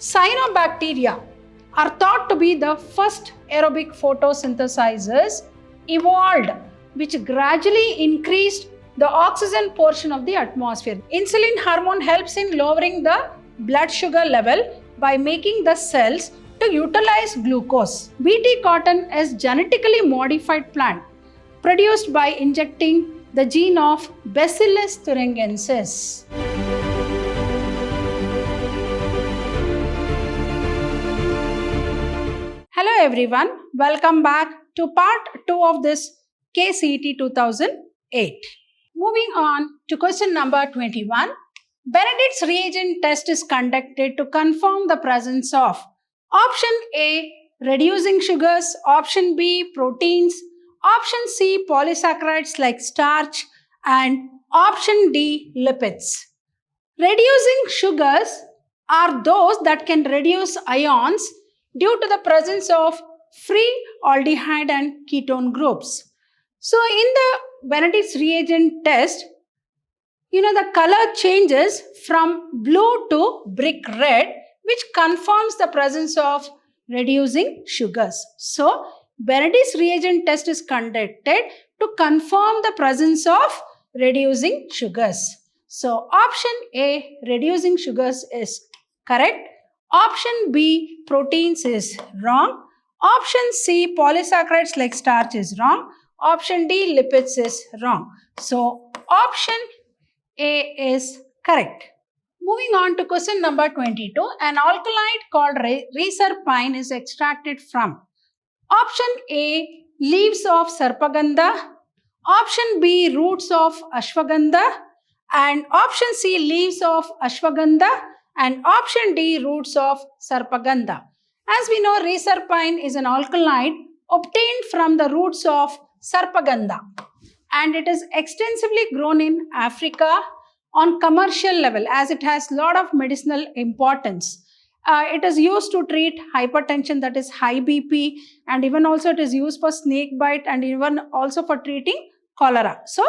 Cyanobacteria are thought to be the first aerobic photosynthesizers evolved, which gradually increased the oxygen portion of the atmosphere. Insulin hormone helps in lowering the blood sugar level by making the cells to utilize glucose. Bt cotton is genetically modified plant produced by injecting the gene of Bacillus thuringiensis. Hello everyone, welcome back to part 2 of this KCET 2008. Moving on to question number 21. Benedict's reagent test is conducted to confirm the presence of option A, reducing sugars, option B, proteins, option C, polysaccharides like starch, and option D, lipids. Reducing sugars are those that can reduce ions due to the presence of free aldehyde and ketone groups. So in the Benedict's reagent test, the color changes from blue to brick red, which confirms the presence of reducing sugars. So Benedict's reagent test is conducted to confirm the presence of reducing sugars. So option A, reducing sugars, is correct. Option B, proteins, is wrong. Option C, polysaccharides like starch, is wrong. Option D, lipids, is wrong. So option A is correct. Moving on to question number 22. An alkaloid called reserpine is extracted from option A, leaves of sarpagandha, option B, roots of ashwagandha, and option C, leaves of ashwagandha, and option D, roots of sarpagandha. As we know, reserpine is an alkaloid obtained from the roots of sarpagandha, and it is extensively grown in Africa on commercial level as it has a lot of medicinal importance. It is used to treat hypertension, that is high BP, and even also it is used for snake bite and even also for treating cholera. So,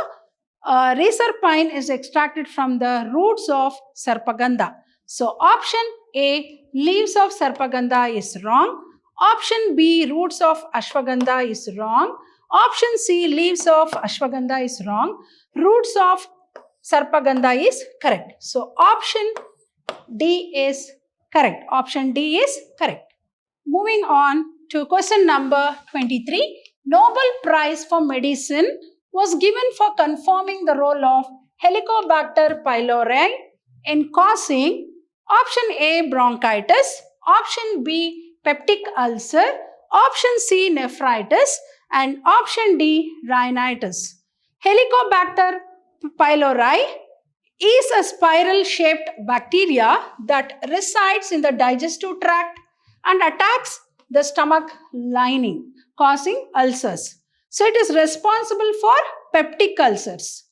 reserpine is extracted from the roots of sarpagandha. So, option A, leaves of sarpagandha, is wrong. Option B, roots of ashwagandha, is wrong. Option C, leaves of ashwagandha, is wrong. Roots of sarpagandha is correct. So, option D is correct. Option D is correct. Moving on to question number 23. Nobel Prize for Medicine was given for confirming the role of Helicobacter pylori in causing option A, bronchitis, option B, peptic ulcer, option C, nephritis, and option D, rhinitis. Helicobacter pylori is a spiral-shaped bacteria that resides in the digestive tract and attacks the stomach lining, causing ulcers. So it is responsible for peptic ulcers,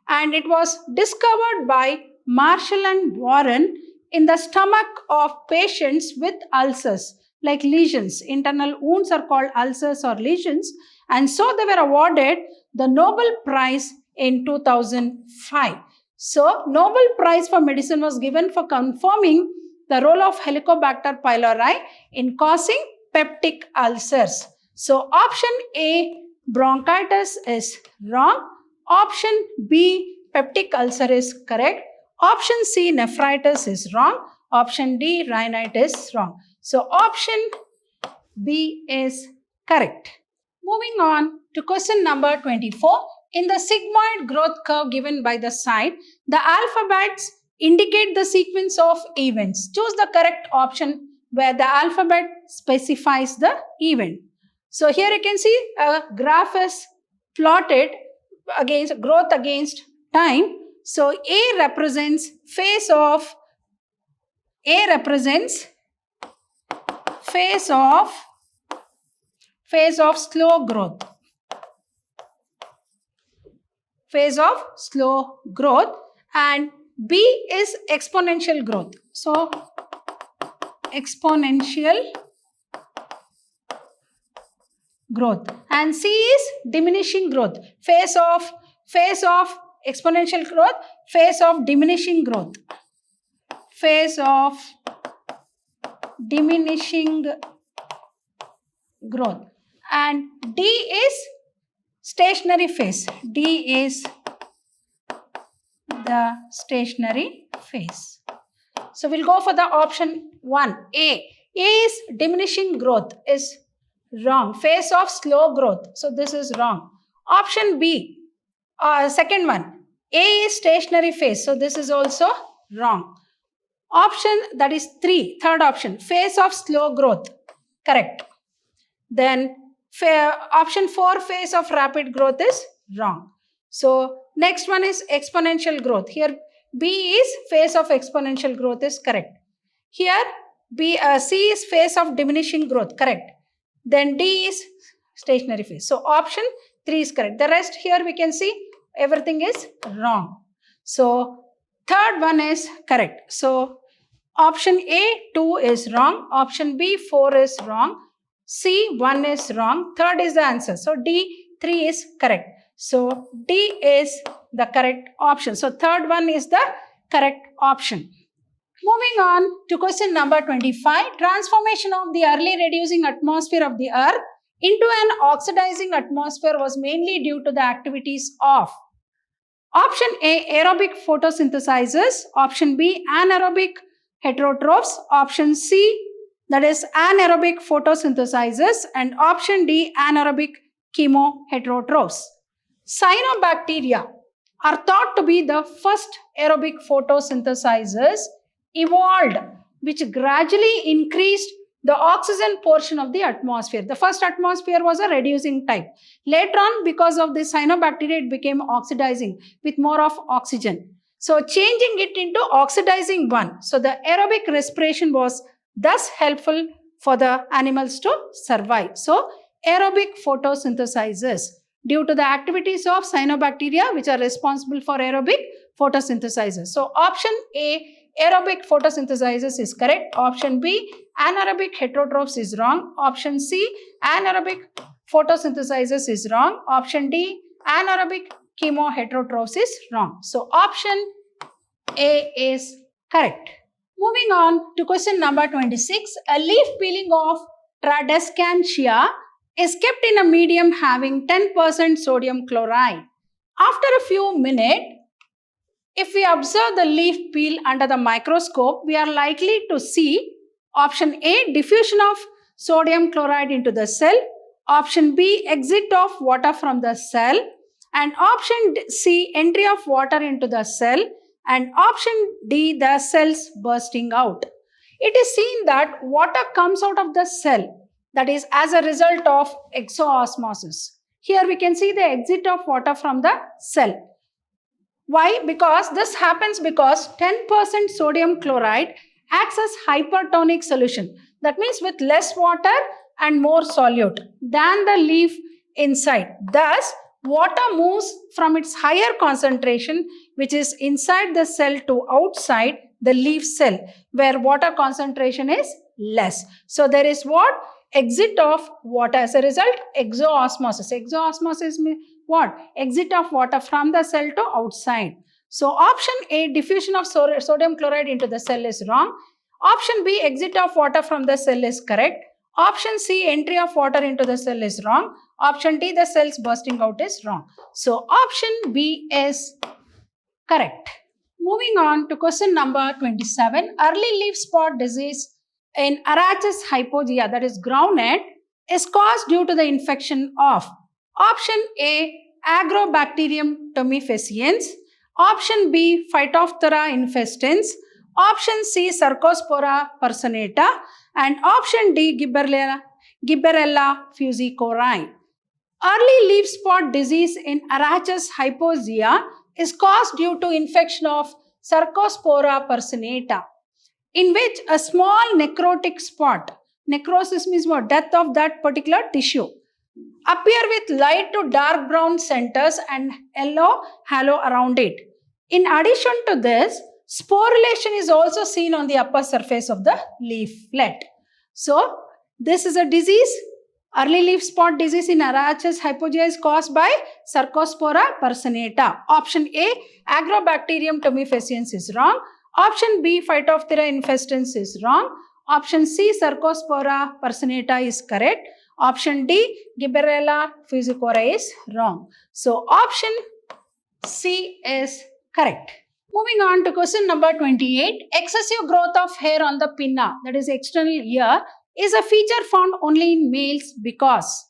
and it was discovered by Marshall and Warren in the stomach of patients with ulcers like lesions. Internal wounds are called ulcers or lesions, and so they were awarded the Nobel Prize in 2005. So, Nobel Prize for Medicine was given for confirming the role of Helicobacter pylori in causing peptic ulcers. So, option A, bronchitis, is wrong. Option B, peptic ulcer, is correct. Option C, nephritis, is wrong. Option D, rhinitis, is wrong. So, option B is correct. Moving on to question number 24. In the sigmoid growth curve given by the side, the alphabets indicate the sequence of events. Choose the correct option where the alphabet specifies the event. So here you can see a graph is plotted against growth against time. So A represents phase of slow growth. Phase of slow growth, and B is exponential growth. So, exponential growth, and C is diminishing growth. Phase of exponential growth, phase of diminishing growth. Phase of diminishing growth. And D is stationary phase. D is the stationary phase. So we'll go for the option 1, A. A is diminishing growth, is wrong. Phase of slow growth. So this is wrong. Option B, second one, A is stationary phase. So this is also wrong. Option that is 3, third option, phase of slow growth, correct. Then option 4, phase of rapid growth is wrong. So next one is exponential growth. Here B is phase of exponential growth is correct. Here C is phase of diminishing growth, correct. Then D is stationary phase. So option 3 is correct. The rest here we can see everything is wrong. So third one is correct. So option A 2 is wrong. Option B 4 is wrong. C 1 is wrong. Third is the answer. So D 3 is correct. So D is the correct option. So third one is the correct option. Moving on to question number 25. Transformation of the early reducing atmosphere of the earth into an oxidizing atmosphere was mainly due to the activities of option A, aerobic photosynthesizers, option B, anaerobic heterotrophs, option C, that is anaerobic photosynthesizers, and option D, anaerobic chemoheterotrophs. Cyanobacteria are thought to be the first aerobic photosynthesizers evolved, which gradually increased the oxygen portion of the atmosphere. The first atmosphere was a reducing type. Later on, because of this cyanobacteria, it became oxidizing with more of oxygen. So changing it into oxidizing one. So the aerobic respiration was thus helpful for the animals to survive. So aerobic photosynthesizers, due to the activities of cyanobacteria, which are responsible for aerobic photosynthesizers. So option A, aerobic photosynthesizers is correct. Option B, anaerobic heterotrophs is wrong. Option C, anaerobic photosynthesizers is wrong. Option D, anaerobic chemoheterotrophs is wrong. So option A is correct. Moving on to question number 26. A leaf peeling of Tradescantia is kept in a medium having 10% sodium chloride. After a few minutes, if we observe the leaf peel under the microscope, we are likely to see option A, diffusion of sodium chloride into the cell, option B, exit of water from the cell, and option C, entry of water into the cell, and option D, the cells bursting out. It is seen that water comes out of the cell, that is as a result of exoosmosis. Here we can see the exit of water from the cell. Why? Because this happens because 10% sodium chloride acts as hypertonic solution. That means with less water and more solute than the leaf inside. Thus, water moves from its higher concentration, which is inside the cell, to outside the leaf cell, where water concentration is less. So there is what? Exit of water. As a result, exoosmosis. Exoosmosis means what? Exit of water from the cell to outside. So option A, diffusion of sodium chloride into the cell is wrong. Option B, exit of water from the cell is correct. Option C, entry of water into the cell is wrong. Option D, the cells bursting out is wrong. So option B is correct. Moving on to question number 27. Early leaf spot disease in Arachis hypogaea, that is groundnut, is caused due to the infection of option A, Agrobacterium tumefaciens, option B, Phytophthora infestans, option C, Cercospora personata, and option D, Gibberella fusicori. Early leaf spot disease in Arachis hypogaea is caused due to infection of Cercospora personata, in which a small necrotic spot, necrosis means what? Death of that particular tissue, appear with light to dark brown centers and yellow halo around it. In addition to this, sporulation is also seen on the upper surface of the leaflet. So, this is a disease. Early leaf spot disease in Arachis hypogaea is caused by Cercospora personata. Option A, Agrobacterium tumefaciens is wrong. Option B, Phytophthora infestans is wrong. Option C, Cercospora personata is correct. Option D, Gibberella fusicora is wrong. So option C is correct. Moving on to question number 28. Excessive growth of hair on the pinna, that is external ear, is a feature found only in males because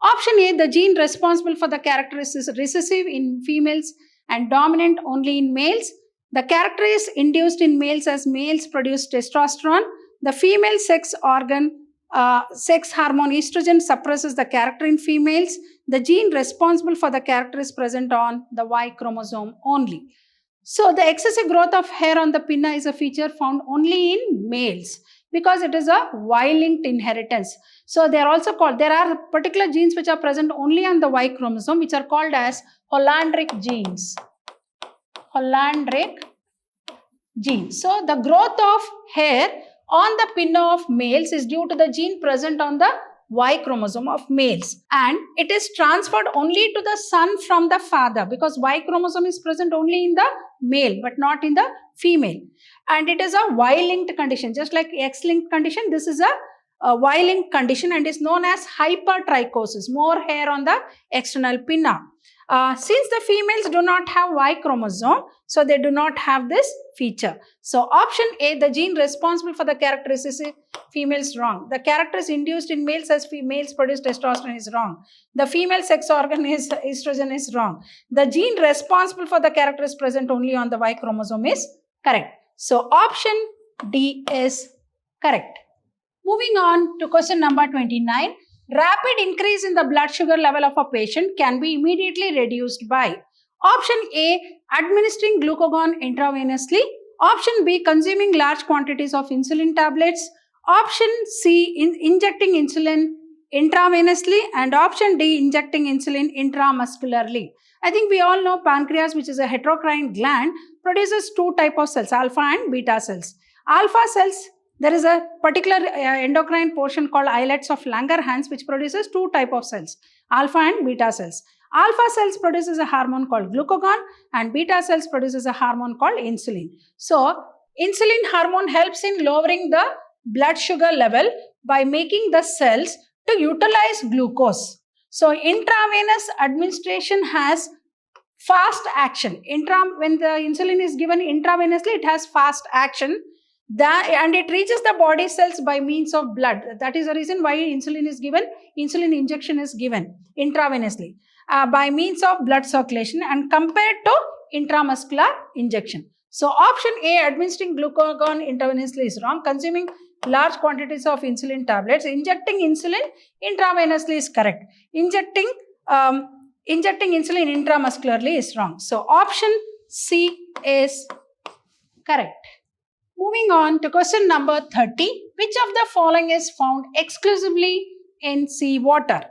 option A, the gene responsible for the characteristic is recessive in females and dominant only in males. The character is induced in males as males produce testosterone. The female sex organ, sex hormone estrogen suppresses the character in females. The gene responsible for the character is present on the Y chromosome only. So the excessive growth of hair on the pinna is a feature found only in males because it is a Y-linked inheritance. So they are also called, there are particular genes which are present only on the Y chromosome which are called as Hollandric genes. Hollandric genes. So the growth of hair on the pinna of males is due to the gene present on the Y chromosome of males, and it is transferred only to the son from the father because Y chromosome is present only in the male but not in the female, and it is a Y-linked condition. Just like X-linked condition, this is a Y-linked condition and is known as hypertrichosis, more hair on the external pinna. Since the females do not have Y chromosome, so they do not have this feature. So option A, the gene responsible for the characteristic females, wrong. The character is induced in males as females produce testosterone is wrong. The female sex organ is estrogen is wrong. The gene responsible for the character is present only on the Y chromosome is correct. So option D is correct. Moving on to question number 29. Rapid increase in the blood sugar level of a patient can be immediately reduced by option A, administering glucagon intravenously, option B, consuming large quantities of insulin tablets, option C, injecting insulin intravenously, and option D, injecting insulin intramuscularly. I think we all know pancreas, which is a heterocrine gland, produces two types of cells, alpha and beta cells. Alpha cells, there is a particular endocrine portion called islets of Langerhans which produces two types of cells, alpha and beta cells. Alpha cells produces a hormone called glucagon and beta cells produces a hormone called insulin. So, insulin hormone helps in lowering the blood sugar level by making the cells to utilize glucose. So, intravenous administration has fast action. When the insulin is given intravenously, it has fast action. And it reaches the body cells by means of blood. That is the reason why insulin is given. Insulin injection is given intravenously by means of blood circulation and compared to intramuscular injection. So option A, administering glucagon intravenously is wrong. Consuming large quantities of insulin tablets, injecting insulin intravenously is correct. Injecting insulin intramuscularly is wrong. So option C is correct. Moving on to question number 30. Which of the following is found exclusively in seawater?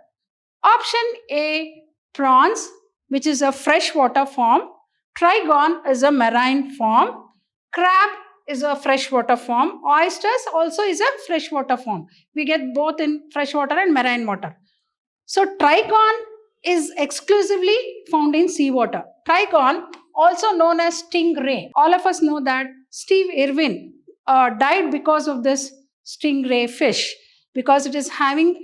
Option A, prawns, which is a freshwater form. Trigon is a marine form. Crab is a freshwater form. Oysters also is a freshwater form. We get both in freshwater and marine water. So trigon is exclusively found in seawater. Trigon, also known as stingray. All of us know that Steve Irwin died because of this stingray fish because it is having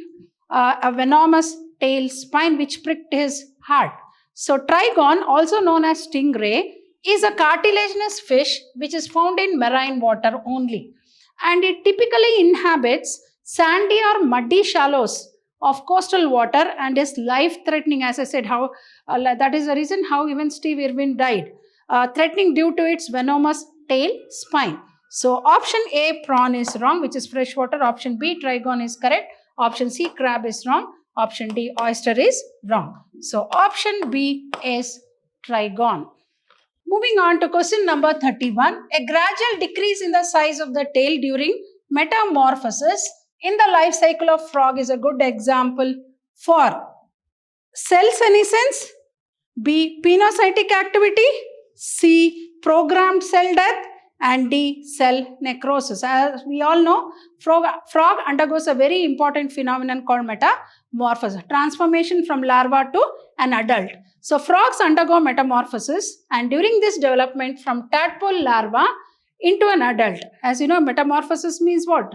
a venomous tail spine which pricked his heart. So trigon, also known as stingray, is a cartilaginous fish which is found in marine water only, and it typically inhabits sandy or muddy shallows of coastal water and is life-threatening. As I said, that is the reason how even Steve Irwin died, threatening due to its venomous tail spine. So option A, prawn is wrong, which is freshwater. Option B, trigon is correct. Option C, crab is wrong. Option D, oyster is wrong. So option B is trigon. Moving on to question number 31. A gradual decrease in the size of the tail during metamorphosis in the life cycle of frog is a good example for cell senescence, B, penocytic activity, C, programmed cell death, and D, cell necrosis. As we all know, frog undergoes a very important phenomenon called metamorphosis, transformation from larva to an adult. So frogs undergo metamorphosis, and during this development from tadpole larva into an adult. As you know, metamorphosis means what?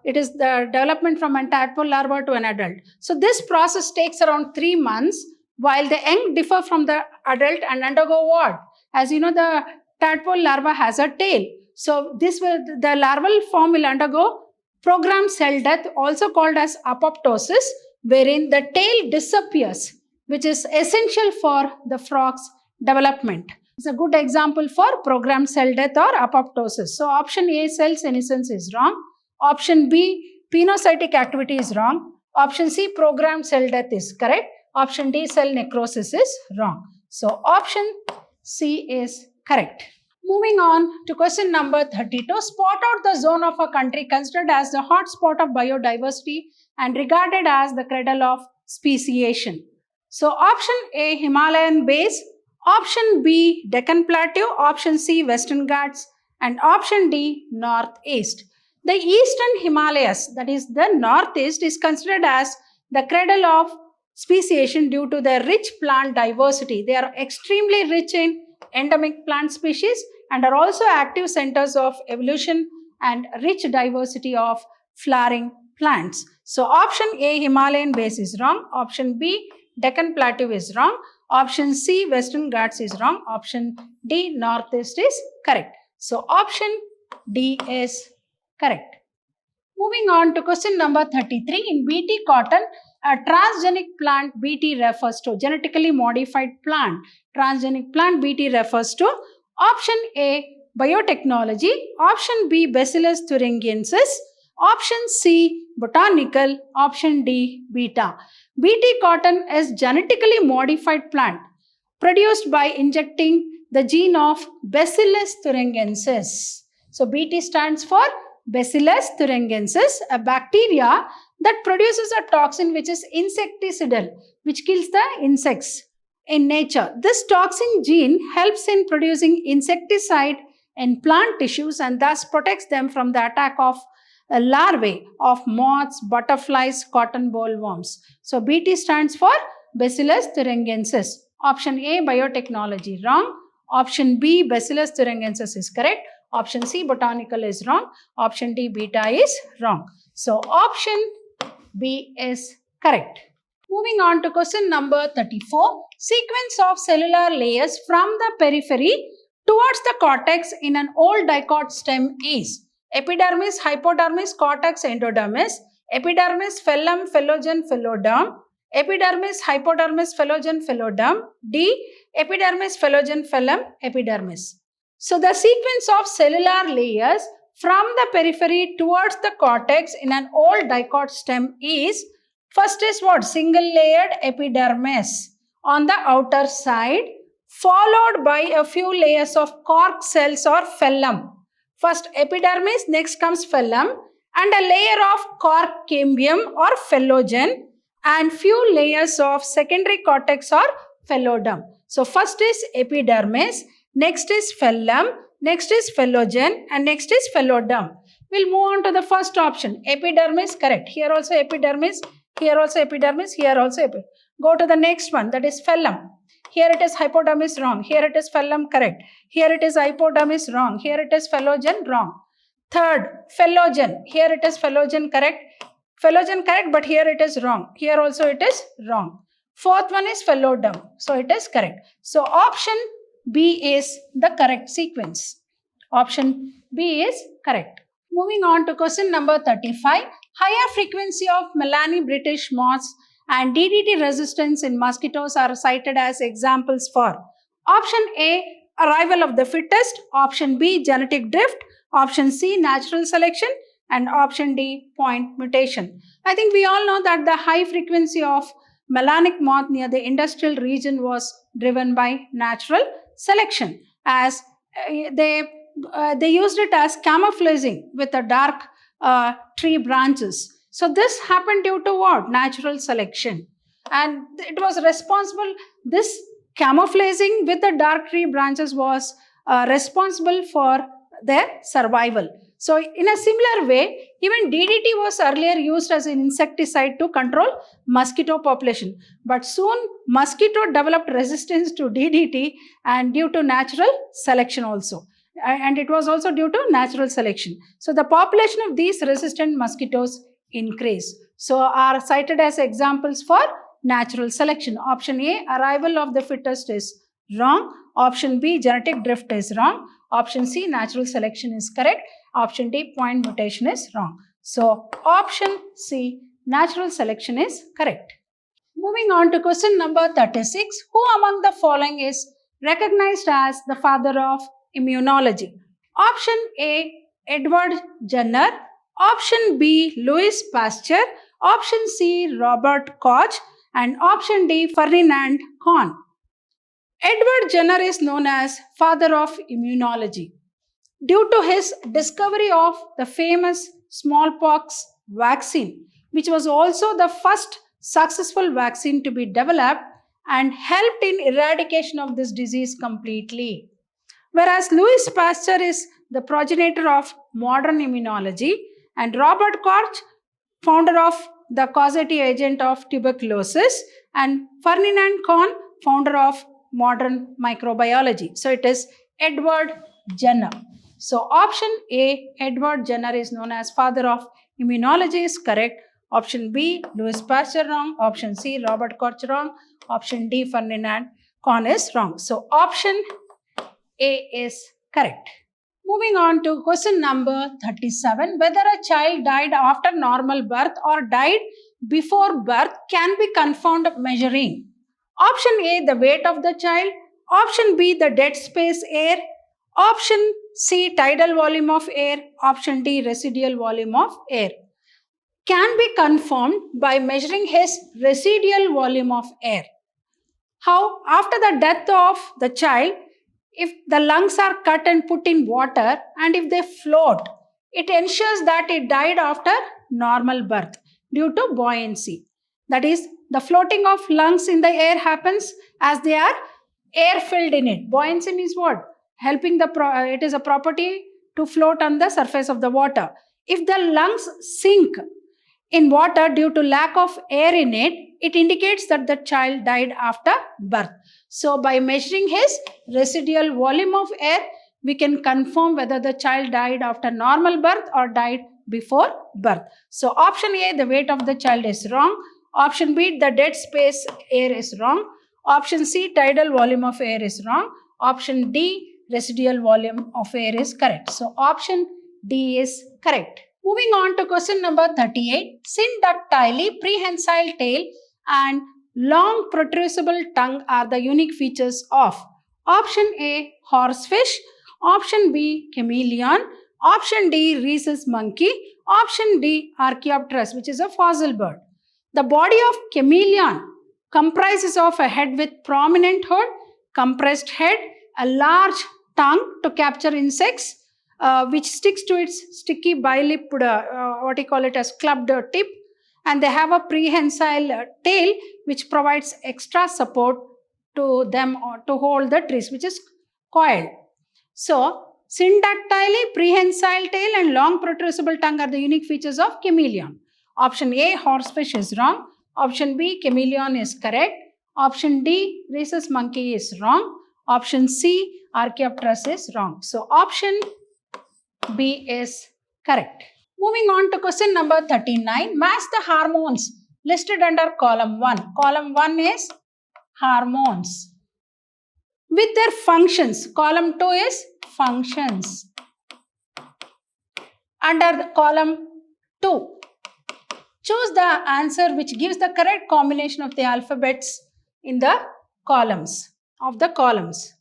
it is the development from a tadpole larva to an adult. So this process takes around 3 months, while the young differ from the adult and undergo what? As you know, the tadpole larva has a tail. So the larval form will undergo programmed cell death, also called as apoptosis, wherein the tail disappears, which is essential for the frog's development. It's a good example for programmed cell death or apoptosis. So option A, cell senescence, is wrong. Option B, penocytic activity, is wrong. Option C, programmed cell death, is correct. Option D, cell necrosis, is wrong. So option C is correct. Moving on to question number 32. Spot out the zone of a country considered as the hot spot of biodiversity and regarded as the cradle of speciation. So option A, Himalayan base. Option B, Deccan Plateau. Option C, Western Ghats. And option D, Northeast. The Eastern Himalayas, that is the Northeast, is considered as the cradle of speciation due to their rich plant diversity. They are extremely rich in endemic plant species and are also active centers of evolution and rich diversity of flowering plants. So option A, Himalayan base, is wrong. Option B, Deccan Plateau, is wrong. Option C, Western Ghats, is wrong. Option D, Northeast, is correct. So option D is correct. Moving on to question number 33. In BT cotton, a transgenic plant BT refers to, genetically modified plant. Transgenic plant BT refers to option A, biotechnology. Option B, Bacillus thuringiensis. Option C, botanical. Option D, beta. BT cotton is genetically modified plant produced by injecting the gene of Bacillus thuringiensis. So BT stands for Bacillus thuringiensis, a bacteria that produces a toxin which is insecticidal, which kills the insects in nature. This toxin gene helps in producing insecticide in plant tissues and thus protects them from the attack of larvae of moths, butterflies, cotton bollworms. So BT stands for Bacillus thuringiensis. Option A, biotechnology, wrong. Option B, Bacillus thuringiensis, is correct. Option C, botanical, is wrong. Option D, beta, is wrong. So option B is correct. Moving on to question number 34. Sequence of cellular layers from the periphery towards the cortex in an old dicot stem is epidermis, hypodermis, cortex, endodermis, epidermis, phellum, phellogen, phelloderm, epidermis, hypodermis, phellogen, phelloderm, D, epidermis, phellogen, phellum, epidermis. So the sequence of cellular layers from the periphery towards the cortex in an old dicot stem is, first is what? Single layered epidermis on the outer side, followed by a few layers of cork cells or phellum. First epidermis, next comes phellum, and a layer of cork cambium or phellogen, and few layers of secondary cortex or phelloderm. So first is epidermis, next is phellum, next is phellogen, and next is phelloderm. We'll move on to the first option. Epidermis, correct. Here also epidermis, here also epidermis, here also epidermis. Go to the next one, that is phellum. Here it is hypodermis, wrong. Here it is phellum, correct. Here it is hypodermis, wrong. Here it is phellogen, wrong. Third, phellogen. Here it is phellogen, correct. Phellogen, correct, but here it is wrong. Here also it is wrong. Fourth one is phelloderm. So it is correct. So option B is the correct sequence. Option B is correct. Moving on to question number 35. Higher frequency of Melanie British moths and DDT resistance in mosquitoes are cited as examples for option A, arrival of the fittest, option B, genetic drift, option C, natural selection, and option D, point mutation. I think we all know that the high frequency of melanic moth near the industrial region was driven by natural selection, as they used it as camouflaging with the dark tree branches. So this happened due to what? Natural selection. And it was responsible, this camouflaging with the dark tree branches was responsible for their survival. So in a similar way, even DDT was earlier used as an insecticide to control mosquito population. But soon mosquito developed resistance to DDT and due to natural selection also. and it was also due to natural selection. So the population of these resistant mosquitoes increased. So are cited as examples for natural selection. Option A, arrival of the fittest is wrong. Option B, genetic drift is wrong. Option C, natural selection is correct. Option D, point mutation is wrong. So option C, natural selection is correct. Moving on to question number 36. Who among the following is recognized as the father of immunology? Option A, Edward Jenner. Option B, Louis Pasteur. Option C, Robert Koch. And option D, Ferdinand Kohn. Edward Jenner is known as father of immunology due to his discovery of the famous smallpox vaccine, which was also the first successful vaccine to be developed and helped in eradication of this disease completely. Whereas Louis Pasteur is the progenitor of modern immunology, and Robert Koch, founder of the causative agent of tuberculosis, and Ferdinand Kohn, founder of modern microbiology. So it is Edward Jenner. So option A, Edward Jenner is known as father of immunology is correct. Option B, Louis Pasteur wrong. Option C, Robert Koch wrong. Option D, Ferdinand Kohn is wrong. So option A is correct. Moving on to question number 37. Whether a child died after normal birth or died before birth can be confirmed measuring. Option A, the weight of the child. Option B, the dead space air. Option C, tidal volume of air. Option D, residual volume of air. Can be confirmed by measuring his residual volume of air. How? After the death of the child, if the lungs are cut and put in water and if they float, it ensures that it died after normal birth due to buoyancy. That is, the floating of lungs in the air happens as they are air filled in it. Buoyancy means what? Helping it is a property to float on the surface of the water. If the lungs sink in water due to lack of air in it, it indicates that the child died after birth. So by measuring his residual volume of air, we can confirm whether the child died after normal birth or died before birth. So option A, the weight of the child is wrong. Option B, the dead space air is wrong. Option C, tidal volume of air is wrong. Option D, residual volume of air is correct. So option D is correct. Moving on to question number 38. Syndactyly prehensile tail and long protrusible tongue are the unique features of option A, horsefish. Option B, chameleon. Option D, rhesus monkey. Option D, Archaeopteryx, which is a fossil bird. The body of chameleon comprises of a head with prominent hood, compressed head, a large tongue to capture insects, which sticks to its sticky bilipped, what you call it as clubbed tip, and they have a prehensile tail which provides extra support to them to hold the trees, which is coiled. So, syndactyly, prehensile tail and long protrusible tongue are the unique features of chameleon. Option A, horsefish is wrong. Option B, chameleon is correct. Option D, rhesus monkey is wrong. Option C, Archaeopteryx is wrong. So, option B is correct. Moving on to question number 39. Match the hormones listed under column 1. Column 1 is hormones with their functions. Column 2 is functions. Under the column 2, choose the answer which gives the correct combination of the alphabets in the columns of the columns.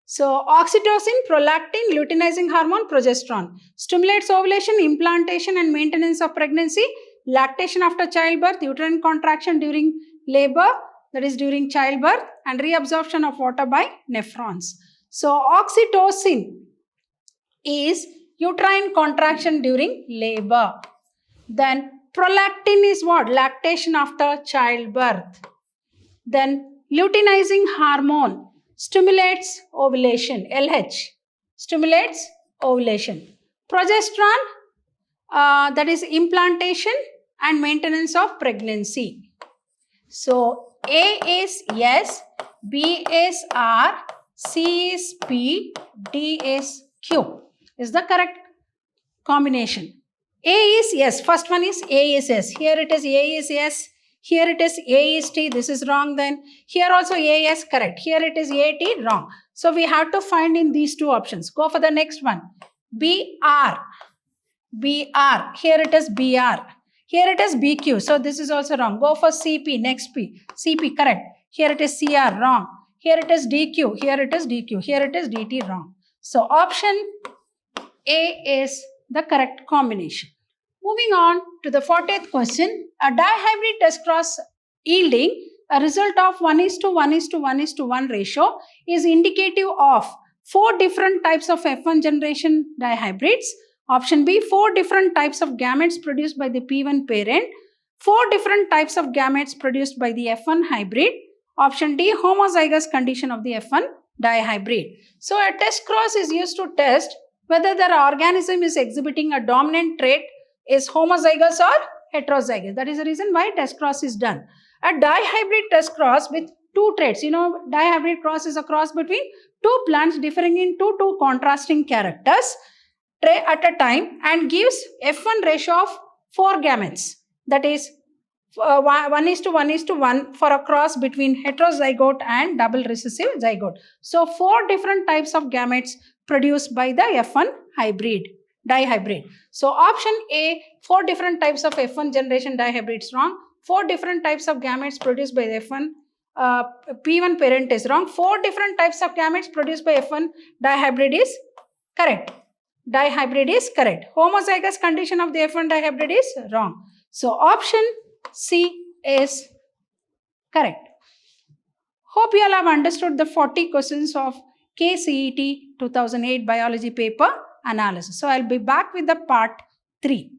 So, oxytocin, prolactin, luteinizing hormone, progesterone. Stimulates ovulation, implantation and maintenance of pregnancy, lactation after childbirth, uterine contraction during labor, that is during childbirth, and reabsorption of water by nephrons. So, oxytocin is uterine contraction during labor. Then, prolactin is what? Lactation after childbirth. Then, luteinizing hormone stimulates ovulation, LH, stimulates ovulation. Progesterone, that is implantation and maintenance of pregnancy. So, A is yes, B is R, C is P, D is Q is the correct combination. A is S. First one is A is S. Here it is A is S. Here it is A is T. This is wrong then. Here also A is correct. Here it is AT, wrong. So we have to find in these two options. Go for the next one. BR. BR. Here it is BR. Here it is BQ. So this is also wrong. Go for CP. Next P. CP, correct. Here it is CR, wrong. Here it is DQ. Here it is DQ. Here it is DT, wrong. So option A is the correct combination. Moving on to the 40th question. A dihybrid test cross yielding a result of 1:1:1:1 ratio is indicative of 4 different types of F1 generation dihybrids. Option B, 4 different types of gametes produced by the P1 parent. 4 different types of gametes produced by the F1 hybrid. Option D, homozygous condition of the F1 dihybrid. So a test cross is used to test whether the organism is exhibiting a dominant trait is homozygous or heterozygous. That is the reason why test cross is done. A dihybrid test cross with 2 traits. Dihybrid cross is a cross between 2 plants differing in two contrasting characters at a time and gives F1 ratio of 4 gametes. That is 1:1:1 for a cross between heterozygote and double recessive zygote. So 4 different types of gametes produced by the F1 dihybrid. So option A, 4 different types of F1 generation dihybrids, wrong. 4 different types of gametes produced by the F1 P1 parent is wrong. 4 different types of gametes produced by F1 dihybrid is correct. Dihybrid is correct. Homozygous condition of the F1 dihybrid is wrong. So option C is correct. Hope you all have understood the 40 questions of KCET 2008 biology paper analysis. So I'll be back with the part 3.